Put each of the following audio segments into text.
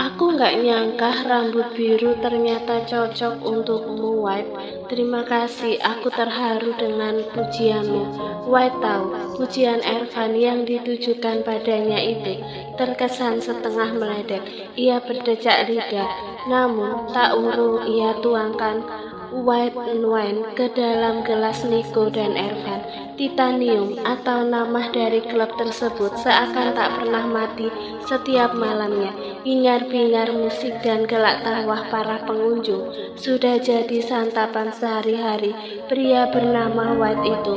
Aku nggak nyangka rambut biru ternyata cocok untukmu, White. Terima kasih, aku terharu dengan pujianmu. White tahu, pujian Ervan yang ditujukan padanya itu terkesan setengah meledek. Ia berdecak lidah, namun tak urung ia tuangkan white wine ke dalam gelas Nico dan Ervan. Titanium atau nama dari klub tersebut seakan tak pernah mati setiap malamnya. Hingar-bingar musik dan gelak tawa para pengunjung sudah jadi santapan sehari-hari pria bernama White itu.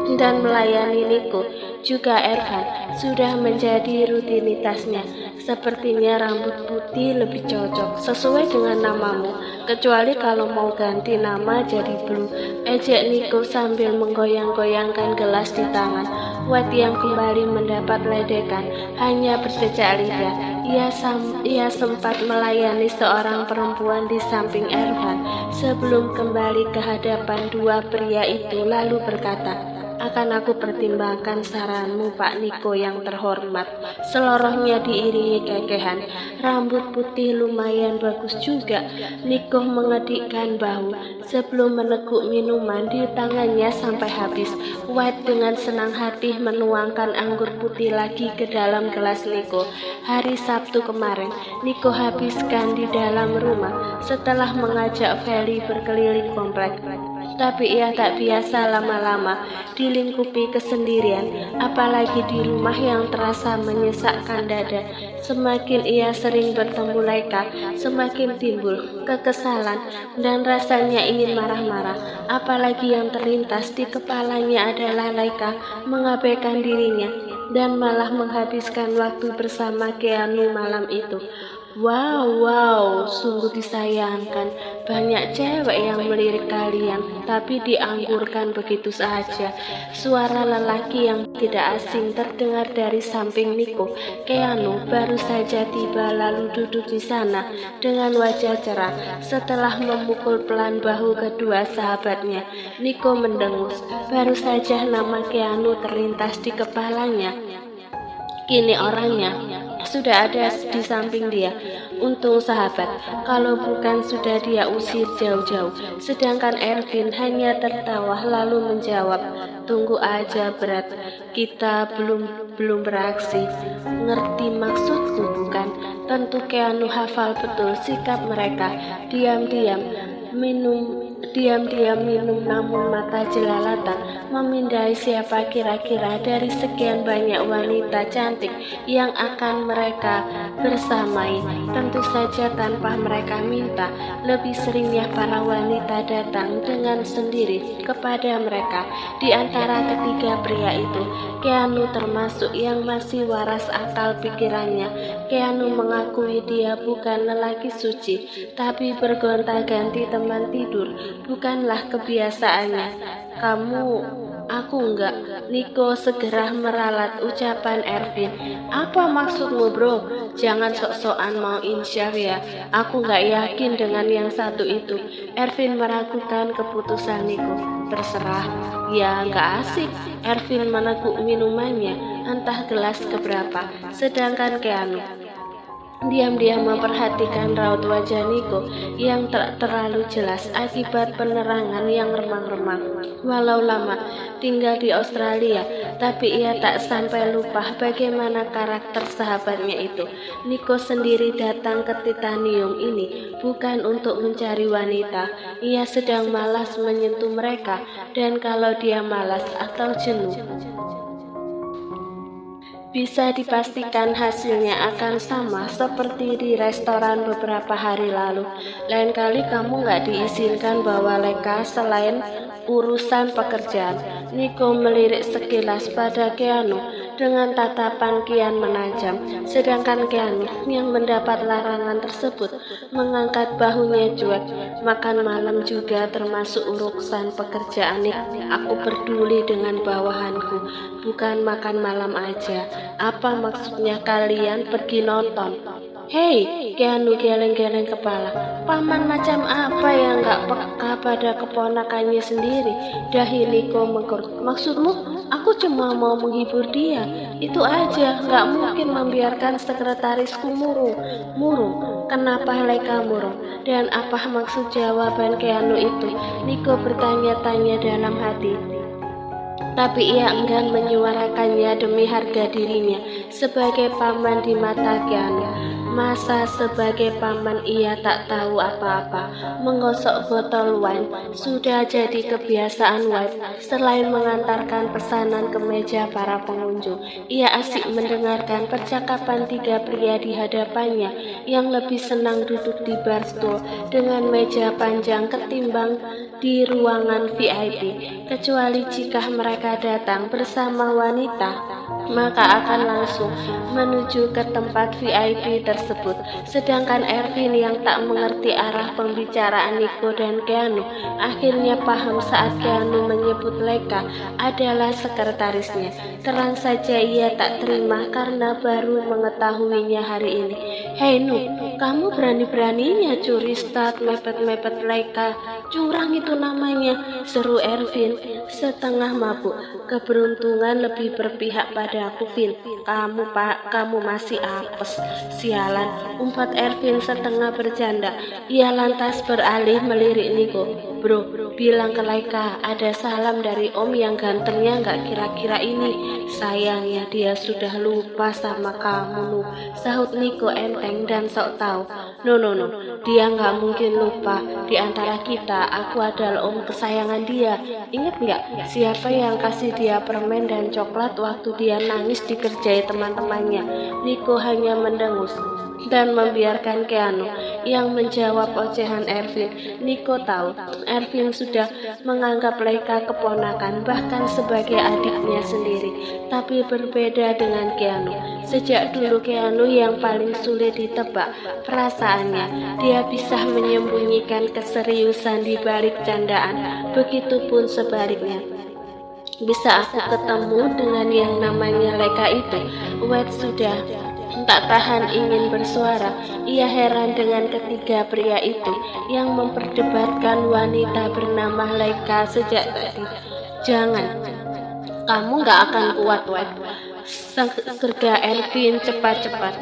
Dan melayani Nico, juga Ervan, sudah menjadi rutinitasnya. Sepertinya rambut putih lebih cocok, sesuai dengan namamu. Kecuali kalau mau ganti nama jadi Blue, ejek Nico sambil menggoyang-goyangkan gelas di tangan. White yang kembali mendapat ledekan hanya berdecak lidah. Ia sempat melayani seorang perempuan di samping Ervan sebelum kembali ke hadapan dua pria itu lalu berkata, "Akan aku pertimbangkan saranmu, Pak Nico yang terhormat." Selorohnya diiringi kekehan. Rambut putih lumayan bagus juga. Nico mengedikkan bahu sebelum meneguk minuman di tangannya sampai habis. White dengan senang hati menuangkan anggur putih lagi ke dalam gelas Nico. Hari Sabtu kemarin, Nico habiskan di dalam rumah setelah mengajak Feli berkeliling komplek. Tapi ia tak biasa lama-lama dilingkupi kesendirian, apalagi di rumah yang terasa menyesakkan dada. Semakin ia sering bertemu Laika, semakin timbul kekesalan dan rasanya ingin marah-marah. Apalagi yang terlintas di kepalanya adalah Laika mengabaikan dirinya dan malah menghabiskan waktu bersama Keanu malam itu. Wow, sungguh disayangkan. Banyak cewek yang melirik kalian, tapi dianggurkan begitu saja. Suara lelaki yang tidak asing terdengar dari samping Nico. Keanu baru saja tiba lalu duduk di sana dengan wajah cerah setelah memukul pelan bahu kedua sahabatnya. Nico mendengus. Baru saja nama Keanu terlintas di kepalanya. Kini orangnya sudah ada di samping dia. Untung sahabat, kalau bukan sudah dia usir jauh-jauh. Sedangkan Ervin hanya tertawa lalu menjawab, "Tunggu aja berat, kita belum beraksi." Ngerti maksudku bukan? Tentu Keanu hafal betul sikap mereka. Diam-diam minum namun mata jelalatan memindai siapa kira-kira dari sekian banyak wanita cantik yang akan mereka bersamai. Tentu saja tanpa mereka minta, lebih seringnya para wanita datang dengan sendiri kepada mereka. Di antara ketiga pria itu, Keanu termasuk yang masih waras akal pikirannya. Keanu mengakui dia bukan lelaki suci, tapi bergonta-ganti teman tidur bukanlah kebiasaannya. Aku enggak. Nico segera meralat ucapan Ervin. "Apa maksudmu, bro? Jangan sok-sokan mau insyaf ya. Aku enggak yakin dengan yang satu itu." Ervin meragukan keputusan Nico. "Terserah." "Ya enggak asik." Ervin meneguk minumannya, entah gelas keberapa. Sedangkan Keanu diam-diam memperhatikan raut wajah Nico yang tak terlalu jelas akibat penerangan yang remang-remang. Walau lama tinggal di Australia, tapi ia tak sampai lupa bagaimana karakter sahabatnya itu. Nico sendiri datang ke Titanium ini bukan untuk mencari wanita. Ia sedang malas menyentuh mereka, dan kalau dia malas atau jenuh, bisa dipastikan hasilnya akan sama seperti di restoran beberapa hari lalu. Lain kali kamu nggak diizinkan bawa Leka selain urusan pekerjaan. Nico melirik sekilas pada Keanu dengan tatapan kian menajam. Sedangkan Keanu yang mendapat larangan tersebut mengangkat bahunya cuek. "Makan malam juga termasuk urusan pekerjaan. Aku peduli dengan bawahanku, bukan makan malam aja." "Apa maksudnya kalian pergi nonton?" Hei, Keanu geleng-geleng kepala. Paman macam apa yang gak peka pada keponakannya sendiri? Dahi Niko mengkerut. Maksudmu, aku cuma mau menghibur dia. Itu aja, gak mungkin membiarkan sekretarisku murung. Kenapa Leika murung? Dan apa maksud jawaban Keanu itu? Niko bertanya-tanya dalam hati. Tapi ia enggan menyuarakannya demi harga dirinya sebagai paman di mata Keanu. Masa sebagai paman ia tak tahu apa-apa? Menggosok botol wine sudah jadi kebiasaan White. Selain mengantarkan pesanan ke meja para pengunjung, ia asik mendengarkan percakapan tiga pria di hadapannya yang lebih senang duduk di bar stool dengan meja panjang ketimbang di ruangan VIP. Kecuali jika mereka datang bersama wanita, maka akan langsung menuju ke tempat VIP tersebut. Sedangkan Ervin yang tak mengerti arah pembicaraan Niko dan Keanu akhirnya paham saat Keanu menyebut Leika adalah sekretarisnya. Terang saja ia tak terima karena baru mengetahuinya hari ini. Hei Nu, kamu berani-beraninya curi start mepet-mepet Leika. Curang itu namanya, seru Ervin setengah mabuk. Keberuntungan lebih berpihak pada aku, Vin. Kamu masih apes. Sialan, umpat Ervin setengah bercanda. Ia lantas beralih melirik Niko. Bro, bilang ke Leika ada salam dari om yang gantengnya gak kira-kira ini. Sayangnya dia sudah lupa sama kamu, Nu, sahut Niko enteng dan sok tahu. No, dia gak mungkin lupa. Di antara kita, aku adalah om kesayangan dia. Ingat gak siapa yang kasih dia permen dan coklat waktu dia nangis dikerjai teman-temannya? Niko hanya mendengus dan membiarkan Keanu yang menjawab ocehan Ervin. Niko tahu Ervin sudah menganggap Leika keponakan, bahkan sebagai adiknya sendiri. Tapi berbeda dengan Keanu. Sejak dulu Keanu yang paling sulit ditebak perasaannya. Dia bisa menyembunyikan keseriusan di balik candaan. Begitupun sebaliknya. Bisa aku ketemu dengan yang namanya Leika itu? White sudah tak tahan ingin bersuara. Ia heran dengan ketiga pria itu yang memperdebatkan wanita bernama Leika sejak tadi. Jangan, kamu gak akan kuat, White. Serga Ervin cepat-cepat.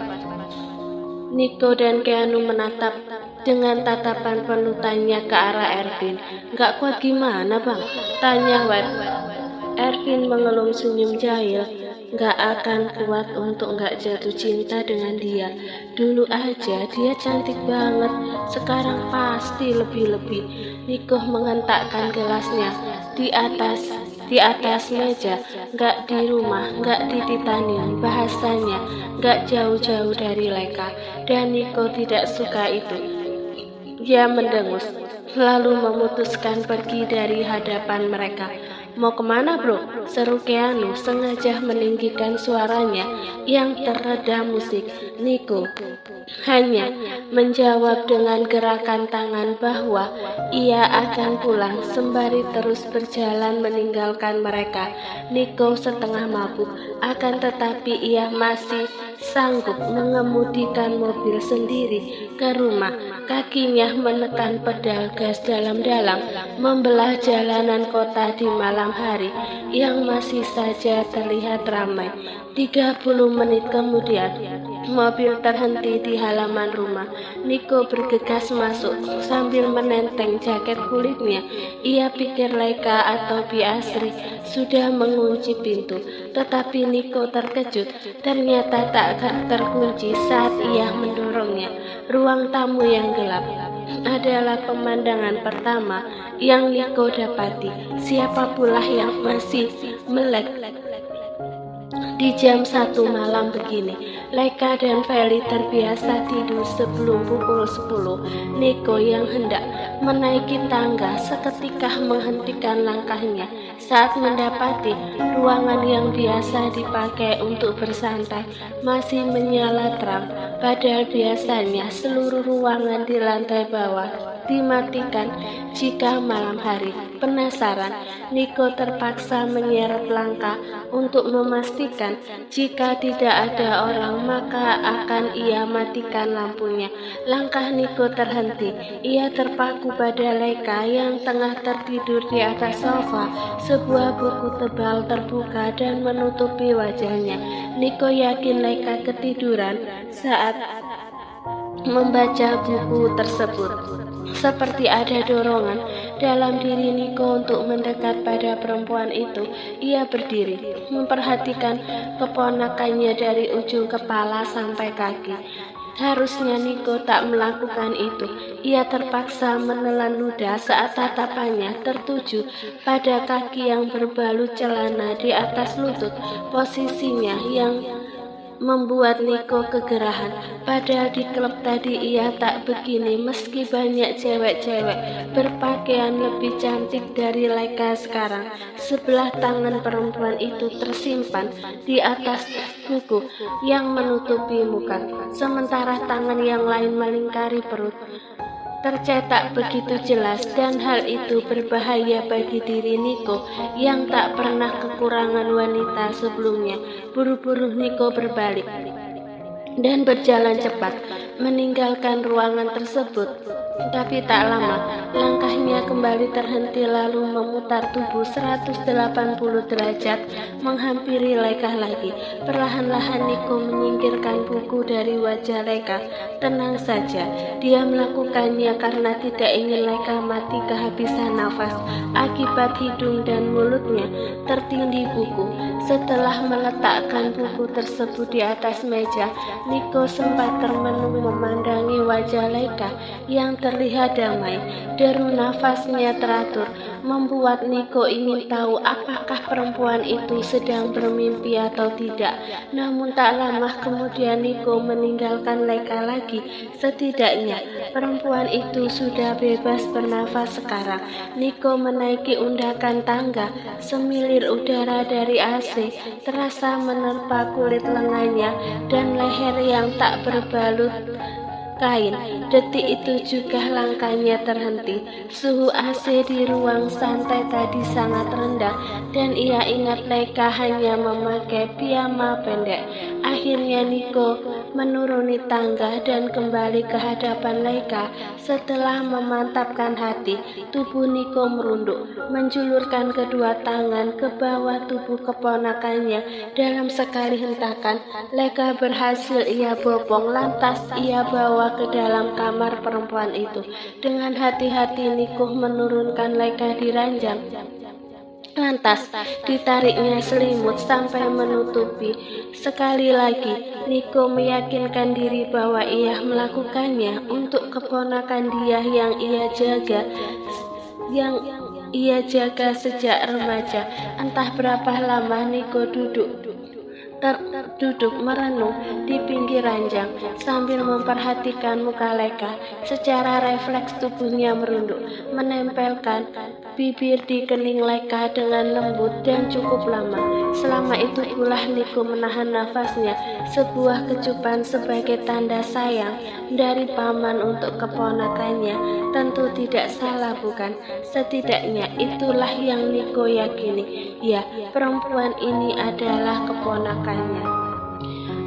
Niko dan Keanu menatap dengan tatapan penuh tanya ke arah Ervin. Gak kuat gimana, Bang? Tanya White. Ervin mengelum senyum jahil. Gak akan kuat untuk gak jatuh cinta dengan dia. Dulu aja dia cantik banget, sekarang pasti lebih-lebih. Niko menghentakkan gelasnya di atas meja. Gak di rumah, gak di Titanium, bahasanya gak jauh-jauh dari Leika. Dan Niko tidak suka itu. Dia mendengus, lalu memutuskan pergi dari hadapan mereka. Mau kemana, bro? Seru Keanu sengaja meninggikan suaranya yang teredam musik. Niko hanya menjawab dengan gerakan tangan bahwa ia akan pulang sembari terus berjalan meninggalkan mereka. Niko setengah mabuk, akan tetapi ia masih sanggup mengemudikan mobil sendiri ke rumah. Kakinya menekan pedal gas dalam-dalam, membelah jalanan kota di malam hari yang masih saja terlihat ramai. 30 menit kemudian, mobil terhenti di halaman rumah. Niko bergegas masuk sambil menenteng jaket kulitnya. Ia pikir Leika atau Bi Asri sudah mengunci pintu, tetapi Niko terkejut. Ternyata tak terkunci saat ia mendorongnya. Ruang tamu yang gelap adalah pemandangan pertama yang Niko dapati. Siapa pula yang masih melek di jam 1 malam begini? Leika dan Feli terbiasa tidur sebelum pukul 10. Niko yang hendak menaiki tangga seketika menghentikan langkahnya saat mendapati ruangan yang biasa dipakai untuk bersantai masih menyala terang. Padahal biasanya seluruh ruangan di lantai bawah dimatikan jika malam hari. Penasaran, Niko terpaksa menyeret langkah untuk memastikan jika tidak ada orang maka akan ia matikan lampunya. Langkah Niko terhenti. Ia terpaku pada Leika yang tengah tertidur di atas sofa. Sebuah buku tebal terbuka dan menutupi wajahnya. Niko yakin Leika ketiduran saat membaca buku tersebut. Seperti ada dorongan dalam diri Niko untuk mendekat pada perempuan itu. Ia berdiri, memperhatikan keponakannya dari ujung kepala sampai kaki. Harusnya Niko tak melakukan itu. Ia terpaksa menelan ludah saat tatapannya tertuju pada kaki yang berbalut celana di atas lutut. Posisinya yang membuat Niko kegerahan. Padahal di klub tadi ia tak begini, meski banyak cewek-cewek berpakaian lebih cantik dari Leika sekarang. Sebelah tangan perempuan itu tersimpan di atas buku yang menutupi muka, sementara tangan yang lain melingkari perut. Tercetak begitu jelas, dan hal itu berbahaya bagi diri Niko yang tak pernah kekurangan wanita sebelumnya. Buru-buru Niko berbalik dan berjalan cepat meninggalkan ruangan tersebut. Tapi tak lama, langkahnya kembali terhenti lalu memutar tubuh 180 derajat menghampiri Leika lagi. Perlahan-lahan Niko menyingkirkan buku dari wajah Leika. Tenang saja, dia melakukannya karena tidak ingin Leika mati kehabisan nafas akibat hidung dan mulutnya tertindih buku. Setelah meletakkan buku tersebut di atas meja, Niko sempat termenung memandangi wajah Leika yang terlihat damai. Deru nafasnya teratur, membuat Niko ingin tahu apakah perempuan itu sedang bermimpi atau tidak. Namun tak lama kemudian Niko meninggalkan Leika lagi. Setidaknya perempuan itu sudah bebas bernafas sekarang. Niko menaiki undakan tangga. Semilir udara dari AC terasa menerpa kulit lengannya dan leher yang tak berbalut kain. Detik itu juga langkahnya terhenti. Suhu AC di ruang santai tadi sangat rendah dan ia ingat Leika hanya memakai piyama pendek. Akhirnya Niko menuruni tangga dan kembali ke hadapan Leika. Setelah memantapkan hati, tubuh Niko merunduk, menjulurkan kedua tangan ke bawah tubuh keponakannya. Dalam sekali hentakan, Leika berhasil ia bopong, lantas ia bawa ke dalam kamar perempuan itu. Dengan hati-hati Niko menurunkan Leika di ranjang. Lantas ditariknya selimut sampai menutupi. Sekali lagi Niko meyakinkan diri bahwa ia melakukannya untuk keponakan dia yang ia jaga sejak remaja. Entah berapa lama Niko duduk merenung di pinggir ranjang sambil memperhatikan muka Leika. Secara refleks tubuhnya merunduk, menempelkan bibir di kening Leika dengan lembut dan cukup lama. Selama itu pula Niko menahan nafasnya. Sebuah kecupan sebagai tanda sayang dari paman untuk keponakannya. Tentu tidak salah, bukan? Setidaknya itulah yang Niko yakini. Ya, perempuan ini adalah keponakannya.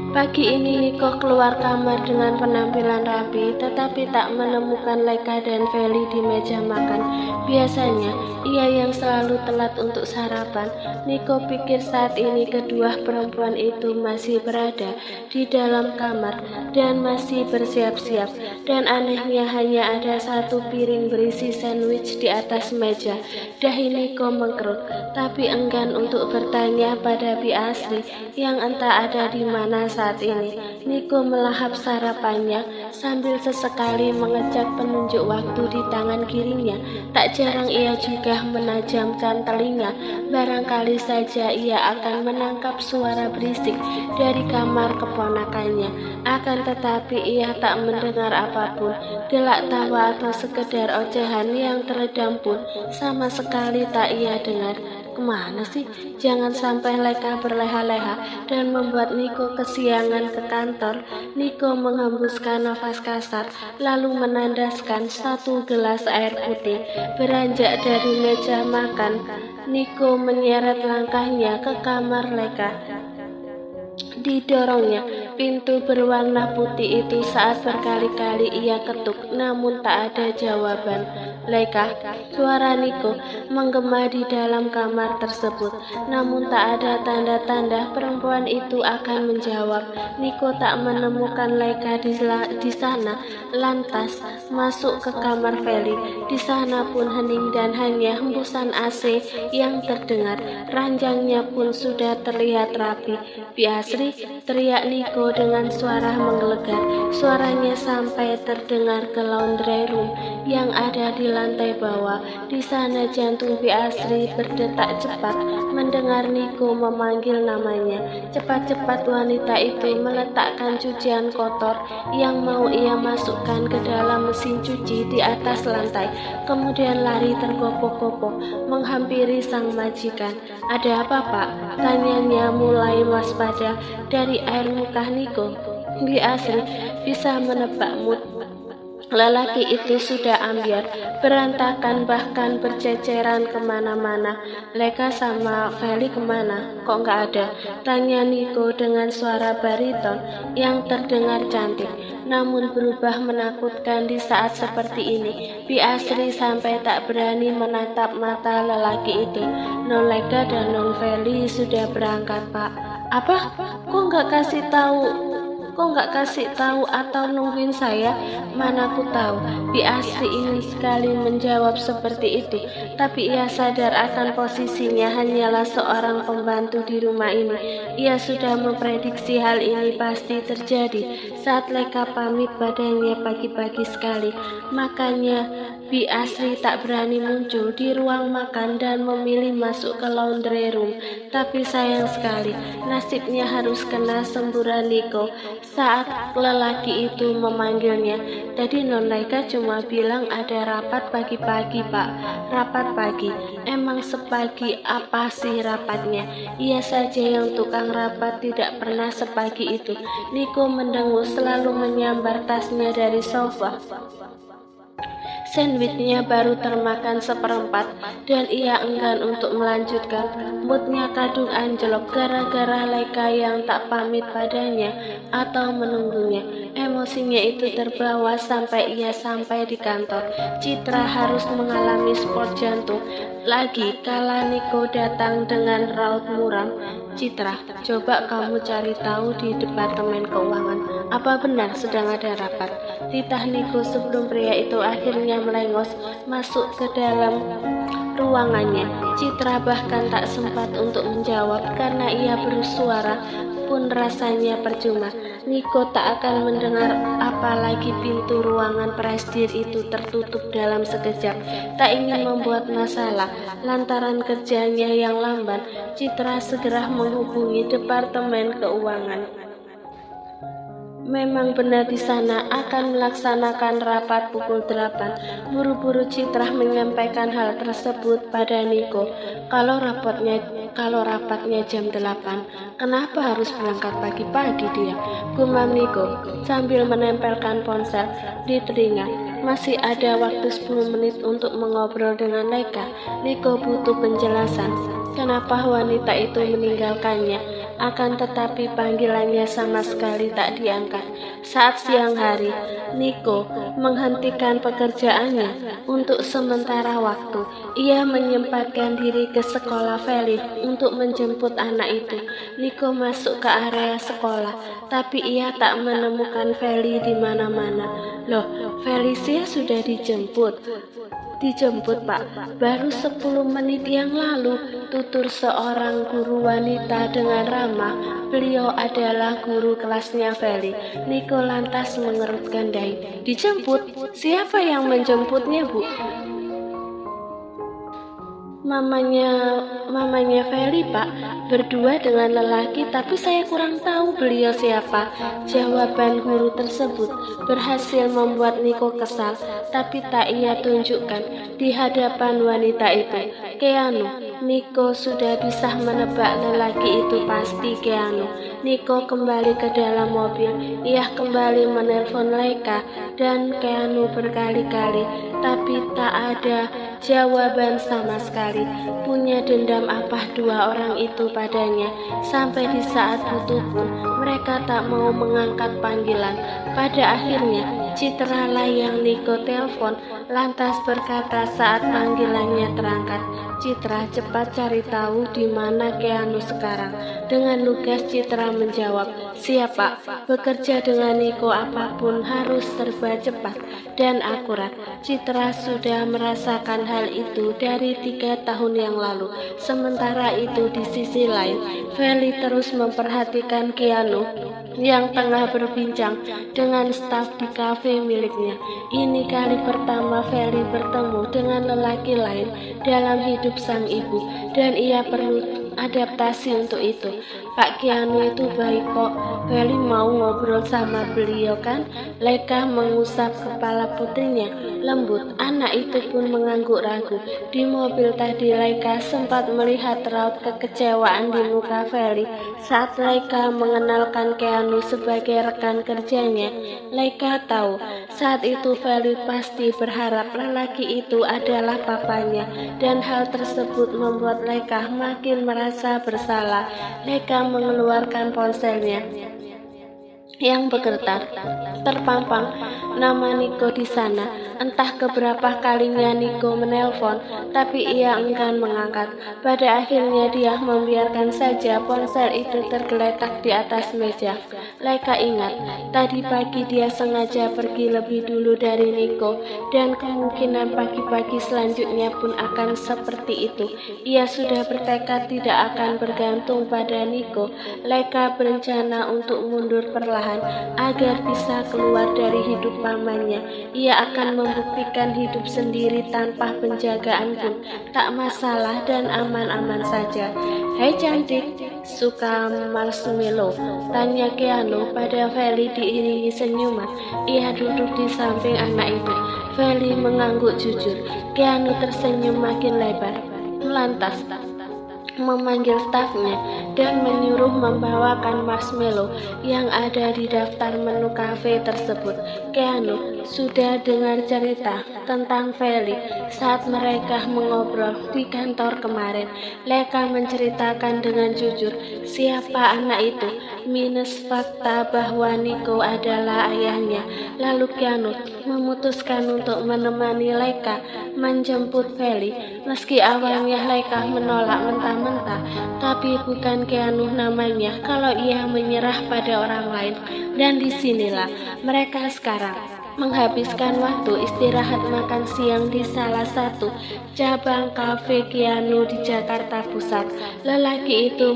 Pagi ini Niko keluar kamar dengan penampilan rapi, tetapi tak menemukan Leika dan Feli di meja makan. Biasanya ia yang selalu telat untuk sarapan. Niko pikir saat ini kedua perempuan itu masih berada di dalam kamar dan masih bersiap-siap. Dan anehnya hanya ada satu piring berisi sandwich di atas meja. Dahi Niko mengkerut, tapi enggan untuk bertanya pada Bi Asri yang entah ada di mana saat ini. Niko melahap sarapannya sambil sesekali mengecek penunjuk waktu di tangan kirinya. Tak jarang ia juga menajamkan telinga. Barangkali saja ia akan menangkap suara berisik dari kamar keponakannya. Akan tetapi ia tak mendengar apapun. Gelak tawa atau sekedar ocehan yang teredam pun sama sekali tak ia dengar. Kemana sih? Jangan sampai Leka berleha-leha dan membuat Niko kesiangan ke kantor. Niko menghembuskan nafas kasar, lalu menandaskan satu gelas air putih. Beranjak dari meja makan, Niko menyeret langkahnya ke kamar Leka. Didorongnya pintu berwarna putih itu saat berkali-kali ia ketuk, namun tak ada jawaban. Leka, suara Niko menggema di dalam kamar tersebut, namun tak ada tanda-tanda perempuan itu akan menjawab. Niko tak menemukan Leka di sana, lantas masuk ke kamar Feli. Di sana pun hening dan hanya hembusan AC yang terdengar. Ranjangnya pun sudah terlihat rapi. Biasri, teriak Niko dengan suara menggelegar. Suaranya sampai terdengar ke laundry room yang ada di lantai bawah. Di sana jantung Biasri berdetak cepat mendengar Niko memanggil namanya. Cepat-cepat wanita itu meletakkan cucian kotor yang mau ia masukkan ke dalam mesin cuci di atas lantai. Kemudian lari tergopoh-gopoh menghampiri sang majikan. Ada apa, Pak? Tanyanya mulai waspada dari air muka Niko. Biasri bisa menebak mood lelaki itu sudah ambyar, berantakan bahkan berceceran kemana-mana. Leka sama Feli kemana? Kok nggak ada? Tanya Niko dengan suara bariton yang terdengar cantik, namun berubah menakutkan di saat seperti ini. Biasri sampai tak berani menatap mata lelaki itu. Non Leka dan Non Feli sudah berangkat, Pak. Apa? Kok nggak kasih tahu? Kok nggak kasih tahu atau nungguin saya? Mana aku tahu. Biasri ingin sekali menjawab seperti itu, tapi ia sadar akan posisinya hanyalah seorang pembantu di rumah ini. Ia sudah memprediksi hal ini pasti terjadi saat Leka pamit padanya pagi-pagi sekali. Makanya Biasri tak berani muncul di ruang makan dan memilih masuk ke laundry room. Tapi sayang sekali, nasibnya harus kena semburan Niko saat lelaki itu memanggilnya. Tadi Non Leka cuma bilang ada rapat pagi-pagi, Pak. Rapat pagi? Emang sepagi apa sih rapatnya? Ia saja yang tukang rapat tidak pernah sepagi itu. Niko mendengus selalu menyambar tasnya dari sofa. Sandwichnya baru termakan seperempat dan ia enggan untuk melanjutkan. Moodnya kadung anjlok gara-gara Leka yang tak pamit padanya atau menunggunya. Emosinya itu terbawa sampai ia sampai di kantor. Citra harus mengalami sport jantung lagi kala Niko datang dengan raut muram. Citra, coba kamu cari tahu di Departemen Keuangan. Apa benar sedang ada rapat? Titah Niko sebelum pria itu akhirnya melengos masuk ke dalam ruangannya. Citra bahkan tak sempat untuk menjawab karena ia bersuara pun rasanya percuma. Niko tak akan mendengar, apalagi pintu ruangan presidir itu tertutup dalam sekejap. Tak ingin membuat masalah lantaran kerjanya yang lamban, Citra segera menghubungi Departemen Keuangan. Memang benar di sana akan melaksanakan rapat pukul 8. Buru-buru Citra menyampaikan hal tersebut pada Niko. Kalau rapatnya jam 8, kenapa harus berangkat pagi-pagi dia? Gumam Niko sambil menempelkan ponsel di telinga. Masih ada waktu 10 menit untuk mengobrol dengan Leka. Niko butuh penjelasan kenapa wanita itu meninggalkannya. Akan tetapi panggilannya sama sekali tak diangkat. Saat siang hari, Niko menghentikan pekerjaannya untuk sementara waktu. Ia menyempatkan diri ke sekolah Feli untuk menjemput anak itu. Niko masuk ke area sekolah, tapi ia tak menemukan Feli di mana-mana. Loh, Felicia sudah dijemput. Dijemput, Pak, baru 10 menit yang lalu, tutur seorang guru wanita dengan ramah. Beliau adalah guru kelasnya Feli. Niko lantas mengerutkan dahi. Dijemput? Siapa yang menjemputnya, Bu? Mamanya Feli, Pak, berdua dengan lelaki, tapi saya kurang tahu beliau siapa. Jawaban guru tersebut berhasil membuat Niko kesal, tapi tak ia tunjukkan di hadapan wanita itu. Keanu, Nico sudah bisa menebak lelaki itu pasti Keanu. Nico kembali ke dalam mobil. Ia kembali menelpon Leika dan Keanu berkali-kali, tapi tak ada jawaban sama sekali. Punya dendam apa dua orang itu padanya? Sampai di saat butuh pun mereka tak mau mengangkat panggilan. Pada akhirnya Citra lah yang Nico telepon, lantas berkata saat panggilannya terangkat, "Citra, cepat cari tahu di mana Keanu sekarang." Dengan lugas Citra menjawab, "Siap, Pak. Bekerja dengan Nico apapun harus serba cepat dan akurat." Citra sudah merasakan hal itu dari 3 tahun yang lalu. Sementara itu di sisi lain, Feli terus memperhatikan Keanu yang tengah berbincang dengan staf di kafe miliknya. Ini kali pertama Feli bertemu dengan lelaki lain dalam hidup sang ibu, dan ia perlu adaptasi untuk itu. "Pak Keanu itu baik kok. Feli mau ngobrol sama beliau kan?" Leika mengusap kepala putrinya lembut. Anak itu pun mengangguk ragu. Di mobil tadi Leika sempat melihat raut kekecewaan di muka Feli saat Leika mengenalkan Keanu sebagai rekan kerjanya. Leika tahu saat itu Feli pasti berharap lelaki itu adalah papanya, dan hal tersebut membuat Leika makin merasa bersalah. Leika mengeluarkan ponselnya yang bergetar. Terpampang nama Nico di sana. Entah keberapa kalinya Nico menelpon, tapi ia enggan mengangkat. Pada akhirnya dia membiarkan saja ponsel itu tergeletak di atas meja. Leika ingat, tadi pagi dia sengaja pergi lebih dulu dari Nico, dan kemungkinan pagi-pagi selanjutnya pun akan seperti itu. Ia sudah bertekad tidak akan bergantung pada Nico. Leika berencana untuk mundur perlahan agar bisa keluar dari hidup pamannya. Ia akan membuktikan hidup sendiri tanpa penjagaan pun tak masalah dan aman-aman saja. "Hai cantik, suka marshmallow?" tanya Keanu pada Feli diiringi senyuman. Ia duduk di samping anak itu. Feli mengangguk jujur. Keanu tersenyum makin lebar. Lantas memanggil stafnya dan menyuruh membawakan marshmallow yang ada di daftar menu kafe tersebut. Keanu sudah dengar cerita tentang Feli saat mereka mengobrol di kantor kemarin. Leika menceritakan dengan jujur siapa anak itu, minus fakta bahwa Nico adalah ayahnya. Lalu Keanu memutuskan untuk menemani Leika menjemput Feli. Meski awalnya Leika menolak mentah-mentah, tapi bukan Keanu namanya kalau ia menyerah pada orang lain. Dan disinilah mereka sekarang menghabiskan waktu istirahat makan siang di salah satu cabang kafe Keanu di Jakarta Pusat. Lelaki itu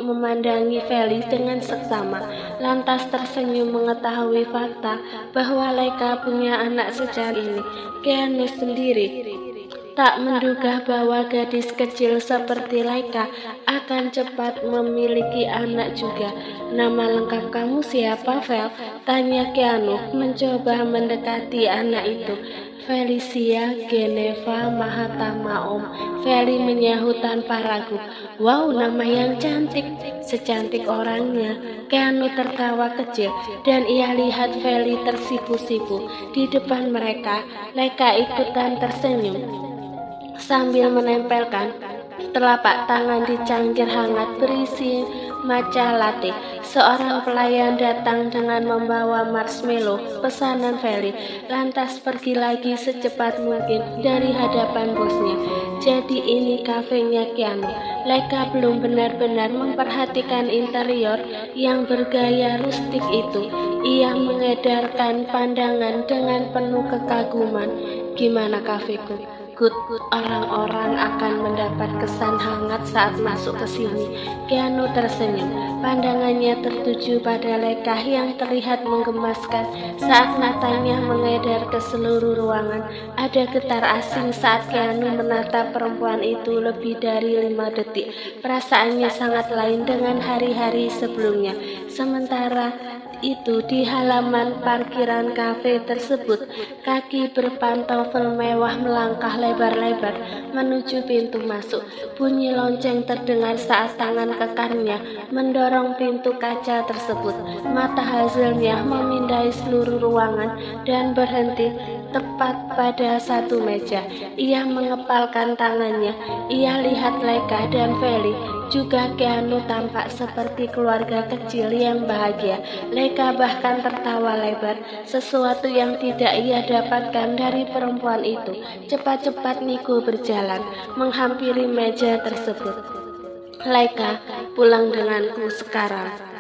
memandangi Feli dengan seksama, lantas tersenyum mengetahui fakta bahwa Leika punya anak sejak ini. Keanu sendiri tak menduga bahwa gadis kecil seperti Leika akan cepat memiliki anak juga. "Nama lengkap kamu siapa, Vel?" tanya Keanu mencoba mendekati anak itu. "Felicia Geneva Mahatama, Om." Feli menyahut tanpa ragu. "Wow, nama yang cantik, secantik orangnya." Keanu tertawa kecil dan ia lihat Feli tersipu-sipu di depan mereka. Leika ikutan tersenyum sambil menempelkan telapak tangan di cangkir hangat berisi matcha latte. Seorang pelayan datang dengan membawa marshmallow pesanan Feli, lantas pergi lagi secepat mungkin dari hadapan bosnya. Jadi ini kafenya Keanu. Leika belum benar-benar memperhatikan interior yang bergaya rustik itu. Ia mengedarkan pandangan dengan penuh kekaguman. "Gimana kafeku? Good, orang-orang akan mendapat kesan hangat saat masuk ke sini." Keanu tersenyum. Pandangannya tertuju pada Leika yang terlihat menggemaskan saat matanya mengedar ke seluruh ruangan. Ada getar asing saat Keanu menatap perempuan itu lebih dari 5 detik. Perasaannya sangat lain dengan hari-hari sebelumnya. Sementara itu di halaman parkiran kafe tersebut, kaki berpantofel mewah melangkah lebar-lebar menuju pintu masuk. Bunyi lonceng terdengar saat tangan kekarnya mendorong pintu kaca tersebut. Mata Hazelnya memindai seluruh ruangan dan berhenti tepat pada satu meja. Ia mengepalkan tangannya. Ia lihat Laika dan Feli. Juga Keanu tampak seperti keluarga kecil yang bahagia. Laika bahkan tertawa lebar, sesuatu yang tidak ia dapatkan dari perempuan itu. Cepat-cepat Nico berjalan, menghampiri meja tersebut. Laika, pulang denganku sekarang.